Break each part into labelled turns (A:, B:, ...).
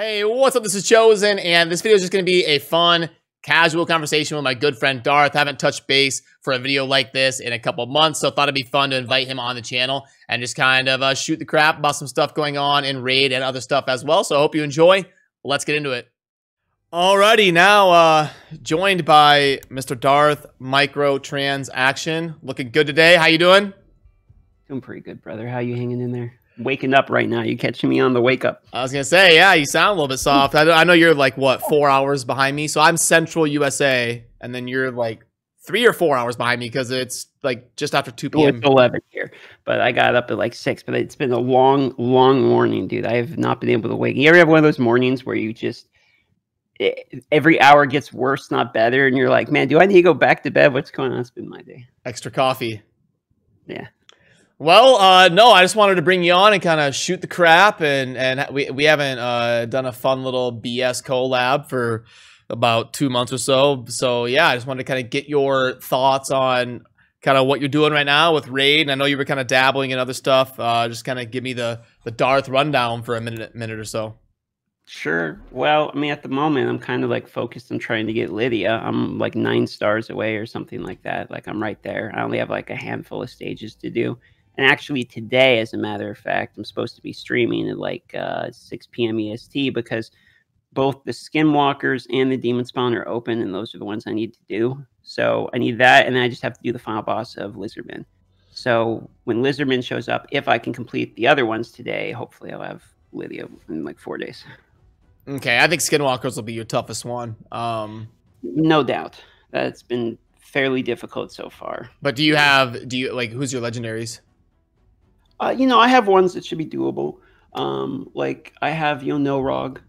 A: Hey, what's up? This is Chosen, and this video is just going to be a fun, casual conversation with my good friend Darth. I haven't touched base for a video like this in a couple months, so I thought it'd be fun to invite him on the channel and just kind of shoot the crap about some stuff going on in Raid and other stuff as well. So I hope you enjoy. Let's get into it. Alrighty, now joined by Mr. DarthMicro Transaction. Looking good today. How you doing?
B: Doing pretty good, brother. How you hanging in there? Waking up right now. You catching me on the wake up.
A: I was gonna say, yeah, you sound a little bit soft. I know you're like what, 4 hours behind me. So I'm Central USA, and then you're like 3 or 4 hours behind me because it's like just after 2 p.m.
B: It's 11 here, but I got up at like 6. But it's been a long morning, dude. I have not been able to wake. You ever have one of those mornings where you just every hour gets worse, not better, and you're like, man, do I need to go back to bed? What's going on? It's been my day.
A: Extra coffee.
B: Yeah.
A: Well, no, I just wanted to bring you on and kind of shoot the crap, and we haven't done a fun little BS collab for about 2 months or so. So yeah, I just wanted to kind of get your thoughts on kind of what you're doing right now with Raid. And I know you were kind of dabbling in other stuff. Just kind of give me the Darth rundown for a minute or so.
B: Sure. Well, I mean, at the moment, I'm kind of like focused on trying to get Lydia. I'm like 9 stars away or something like that. Like I'm right there. I only have like a handful of stages to do. And actually today, as a matter of fact, I'm supposed to be streaming at like 6 p.m. EST because both the Skinwalkers and the Demon Spawn are open, and those are the ones I need to do. So I need that, and then I just have to do the final boss of Lizardman. So when Lizardman shows up, if I can complete the other ones today, hopefully I'll have Lydia in like 4 days.
A: Okay, I think Skinwalkers will be your toughest one.
B: No doubt. That's been fairly difficult so far.
A: But do you like, who's your legendaries?
B: You know, I have ones that should be doable. Like I have, No Rog,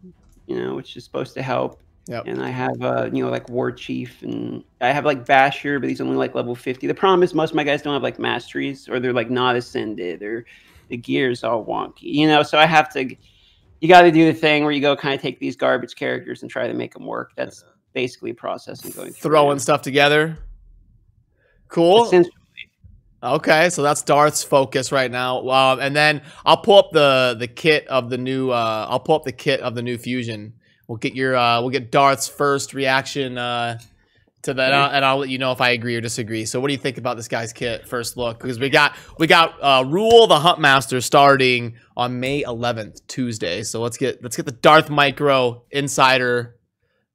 B: which is supposed to help.
A: Yep.
B: And I have, like War Chief, and I have like Basher, but he's only like level 50. The problem is most of my guys don't have like masteries, or they're like not ascended, or the gear's all wonky, so I have to, you got to do the thing where you go kind of take these garbage characters and try to make them work. That's basically processing, going through
A: throwing stuff together. Cool.
B: Essentially.
A: Okay, so that's Darth's focus right now. And then I'll pull up the kit of the new fusion. We'll get Darth's first reaction to that, and I'll let you know if I agree or disagree. So what do you think about this guy's kit first look? Because we got Rule the Huntmaster starting on May 11th, Tuesday. So let's get the DarthMicro insider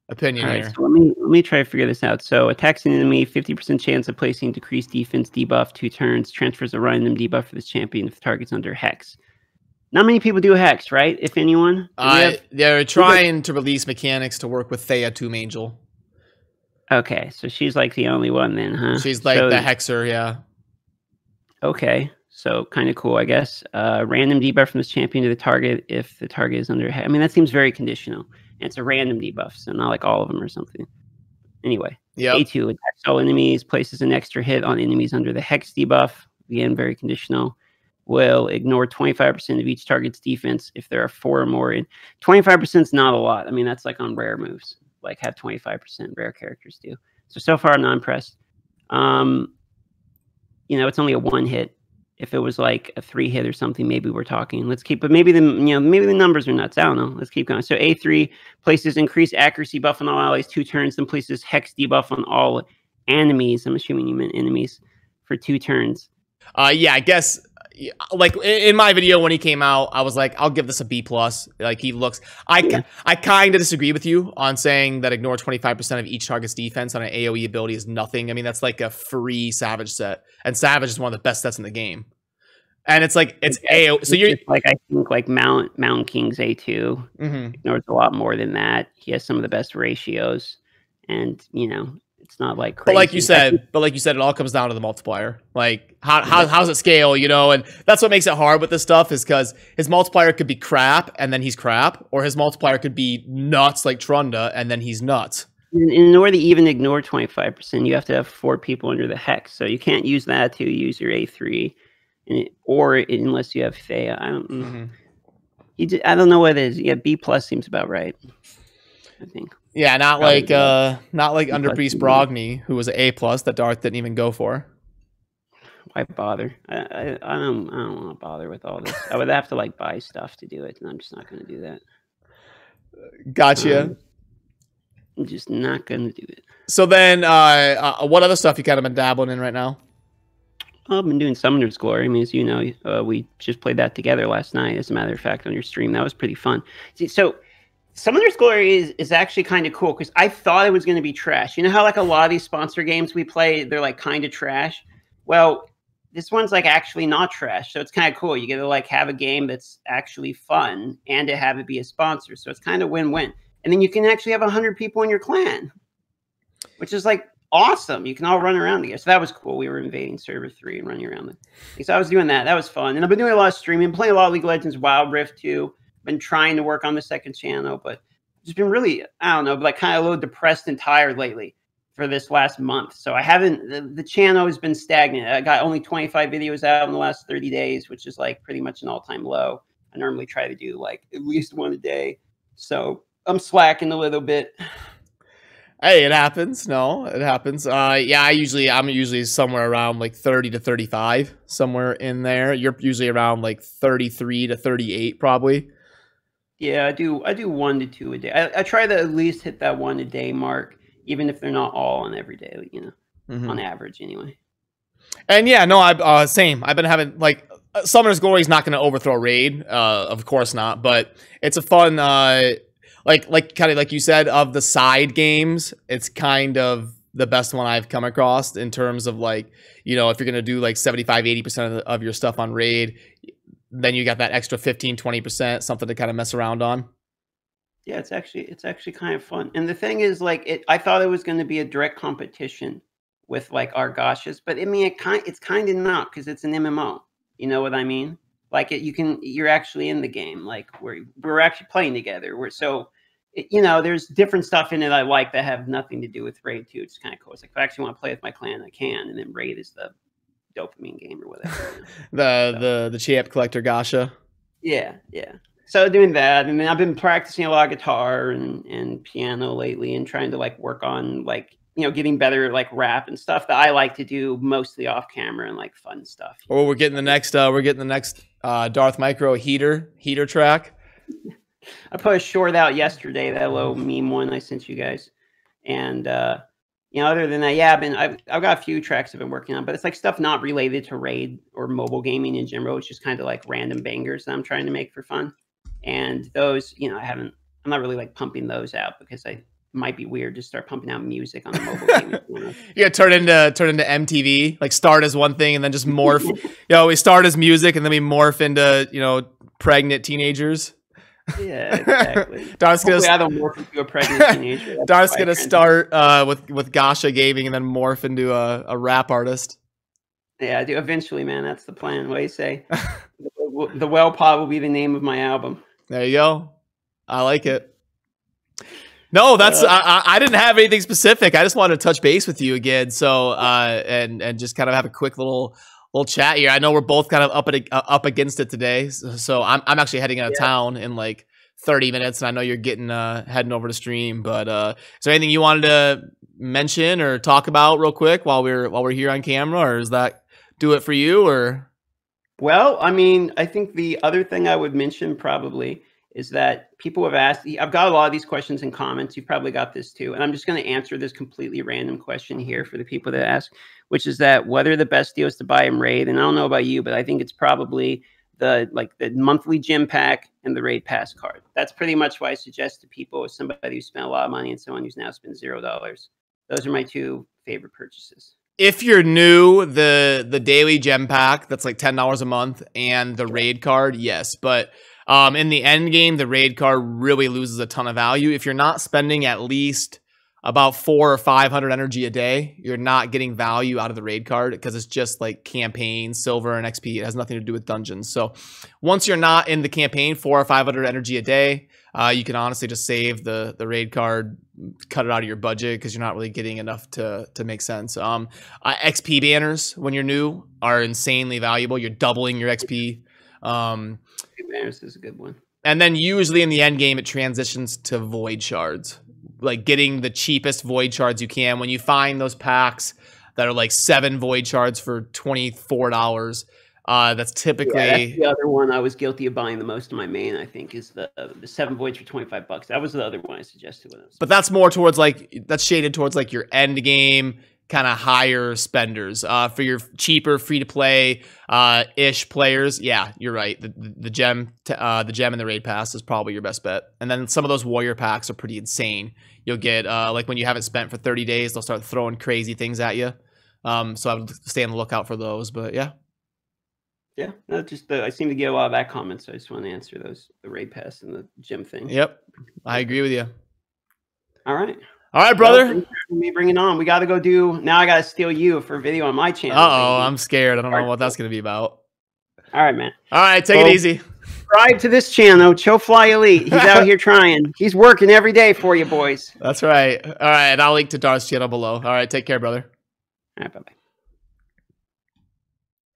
A: opinion here.
B: So let me try to figure this out. So attacks an enemy, 50% chance of placing decreased defense debuff 2 turns, transfers a random debuff for this champion if the target's under Hex. Not many people do Hex, right? If anyone.
A: They're trying to release mechanics to work with Thea Tomb Angel.
B: Okay, so she's like the only one then, huh?
A: She's like the Hexer, yeah.
B: Okay, so kind of cool, I guess. Random debuff from this champion to the target if the target is under. I mean, that seems very conditional. And it's a random debuff, so not like all of them or something. Anyway,
A: yep.
B: A2 attacks all enemies, places an extra hit on enemies under the Hex debuff. Again, very conditional. Will ignore 25% of each target's defense if there are 4 or more. And 25% is not a lot. I mean, that's like on rare moves. Like have 25%, rare characters do. So far I'm not impressed. It's only a 1 hit. If it was like a 3 hit or something, maybe we're talking. Let's keep, but maybe the numbers are nuts. I don't know. Let's keep going. So A3 places increased accuracy buff on all allies 2 turns, then places Hex debuff on all enemies. I'm assuming you meant enemies for 2 turns.
A: Yeah, I guess. Like in my video when he came out, I was like, I'll give this a B+. Like he looks, I kind of disagree with you on saying that ignore 25% of each target's defense on an AoE ability is nothing. I mean, that's like a free Savage set, and Savage is one of the best sets in the game. And it's like it's AoE. So you're
B: like, I think like Mountain King's A2 ignores a lot more than that. He has some of the best ratios, and it's not like crazy.
A: But like you said, it all comes down to the multiplier. Like how's it scale, and that's what makes it hard with this stuff, is because his multiplier could be crap and then he's crap, or his multiplier could be nuts like Trunda and then he's nuts.
B: In order to even ignore 25%, you have to have 4 people under the Hex, so you can't use that to use your A3, unless you have Thea. I don't know what it is. Yeah, B+ seems about right, I think.
A: Yeah, not like Under Priest Brogni, who was an A+ that Darth didn't even go for.
B: Why bother? I don't want to bother with all this. I would have to like buy stuff to do it, and I'm just not going to do that.
A: Gotcha.
B: I'm just not gonna do it.
A: So then, what other stuff you kind of been dabbling in right now?
B: I've been doing Summoner's Glory. I mean, as you know, we just played that together last night. As a matter of fact, on your stream, that was pretty fun. See, so Summoner's Glory is actually kind of cool because I thought it was going to be trash. You know how like a lot of these sponsor games we play, they're like kind of trash. Well, this one's like actually not trash, so it's kind of cool. You get to like have a game that's actually fun and to have it be a sponsor, so it's kind of win-win. And then you can actually have 100 people in your clan, which is like awesome. You can all run around together. So that was cool. We were invading server 3 and running around. So I was doing that. That was fun. And I've been doing a lot of streaming, playing a lot of League of Legends Wild Rift too. Been trying to work on the second channel, but just been really, I don't know, like kind of a little depressed and tired lately for this last month. So I haven't, the channel has been stagnant. I got only 25 videos out in the last 30 days, which is like pretty much an all-time low. I normally try to do like at least one a day. So I'm slacking a little bit.
A: Hey, it happens. No, it happens. Yeah, I'm usually somewhere around like 30 to 35, somewhere in there. You're usually around like 33 to 38, probably.
B: Yeah, I do 1 to 2 a day. I try to at least hit that 1 a day mark, even if they're not all on every day, you know, on average anyway. And
A: yeah, no, same. I've been having like Summoner's Glory is not going to overthrow Raid, of course not, but it's a fun, like kind of like you said, of the side games, it's kind of the best one I've come across in terms of like, you know, if you're going to do like 75-80% of your stuff on Raid, then you got that extra 15-20%, something to kind of mess around on.
B: Yeah, it's actually kind of fun. And the thing is, like, I thought it was going to be a direct competition with like Argashas, but I mean, it's kind of not, because it's an MMO. You know what I mean? Like you're actually in the game. Like we're actually playing together. You know, there's different stuff in it I like that have nothing to do with Raid 2. It's kind of cool. It's like, if I actually want to play with my clan, I can. And then Raid is the dopamine game or whatever. You
A: know? the champ collector Gasha.
B: Yeah. So doing that, and then I've been practicing a lot of guitar and piano lately, and trying to like work on like, you know, getting better like rap and stuff that I like to do mostly off camera and like fun stuff.
A: Oh, we're getting the next DarthMicro heater track.
B: I put a short out yesterday, that little meme one I sent you guys, and you know, other than that, yeah, I've got a few tracks I've been working on, but it's like stuff not related to Raid or mobile gaming in general. It's just kind of like random bangers that I'm trying to make for fun, and those, you know, I'm not really like pumping those out because I might be weird to start pumping out music on a mobile game.
A: Yeah, turn into MTV, like start as one thing and then just morph. You know, we start as music and then we morph into, you know, pregnant teenagers.
B: Yeah, exactly.
A: Darth's gonna
B: morph into a pregnant teenager.
A: Darth's gonna start with Gasha gaming and then morph into a rap artist.
B: Yeah, dude, eventually, man. That's the plan. What do you say? The Well Pod will be the name of my album.
A: There you go. I like it. No, that's I didn't have anything specific. I just wanted to touch base with you again. So and just kind of have a quick little chat here. I know we're both kind of up against it today. So I'm actually heading out of town in like 30 minutes, and I know you're getting heading over to stream. But is there anything you wanted to mention or talk about real quick while we're here on camera, or does that do it for you? Or
B: well, I mean, I think the other thing I would mention probably is that people have asked, I've got a lot of these questions in comments. You've probably got this too. And I'm just going to answer this completely random question here for the people that ask, which is that what are the best deals to buy in Raid? And I don't know about you, but I think it's probably the monthly gym pack and the Raid Pass card. That's pretty much what I suggest to people, as somebody who spent a lot of money and someone who's now spent $0. Those are my two favorite purchases.
A: If you're new, the daily gem pack, that's like $10 a month, and the Raid card, yes. But in the end game, the Raid card really loses a ton of value. If you're not spending at least about 400 or 500 energy a day, you're not getting value out of the Raid card, because it's just like campaign, silver, and XP. It has nothing to do with dungeons. So once you're not in the campaign, 400 or 500 energy a day, you can honestly just save the Raid card, cut it out of your budget, because you're not really getting enough to make sense. XP banners when you're new are insanely valuable. You're doubling your XP.
B: Banners is a good one.
A: And then usually in the end game, it transitions to void shards, like getting the cheapest void shards you can. When you find those packs that are like 7 void shards for $24, That's typically
B: that's the other one I was guilty of buying the most in my main. I think is the 7 voids for $25. That was the other one I suggested when I was.
A: But that's more towards like that's shaded towards like your end game kind of higher spenders. For your cheaper free to play ish players, yeah, you're right. The gem and the raid pass is probably your best bet. And then some of those warrior packs are pretty insane. You'll get like when you haven't spent for 30 days, they'll start throwing crazy things at you. So I would stay on the lookout for those. But yeah.
B: Yeah, no, just I seem to get a lot of that comment, so I just want to answer those, the raid pass and the gym thing.
A: Yep, I agree with you.
B: All right,
A: brother.
B: Well, me bringing on. We got to go do. Now I got to steal you for a video on my channel.
A: I'm scared. I don't know what that's gonna be about.
B: All right, man.
A: All right, take it easy.
B: Subscribe to this channel, Chofly Elite. He's out here trying. He's working every day for you, boys.
A: That's right. All right, and I'll link to Darth's channel below. All right, take care, brother.
B: All right, bye-bye.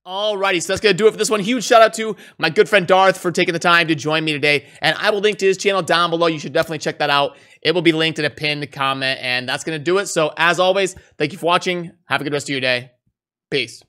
A: Alrighty, so that's going to do it for this one. Huge shout out to my good friend Darth for taking the time to join me today. And I will link to his channel down below. You should definitely check that out. It will be linked in a pinned comment. And that's going to do it. So as always, thank you for watching. Have a good rest of your day. Peace.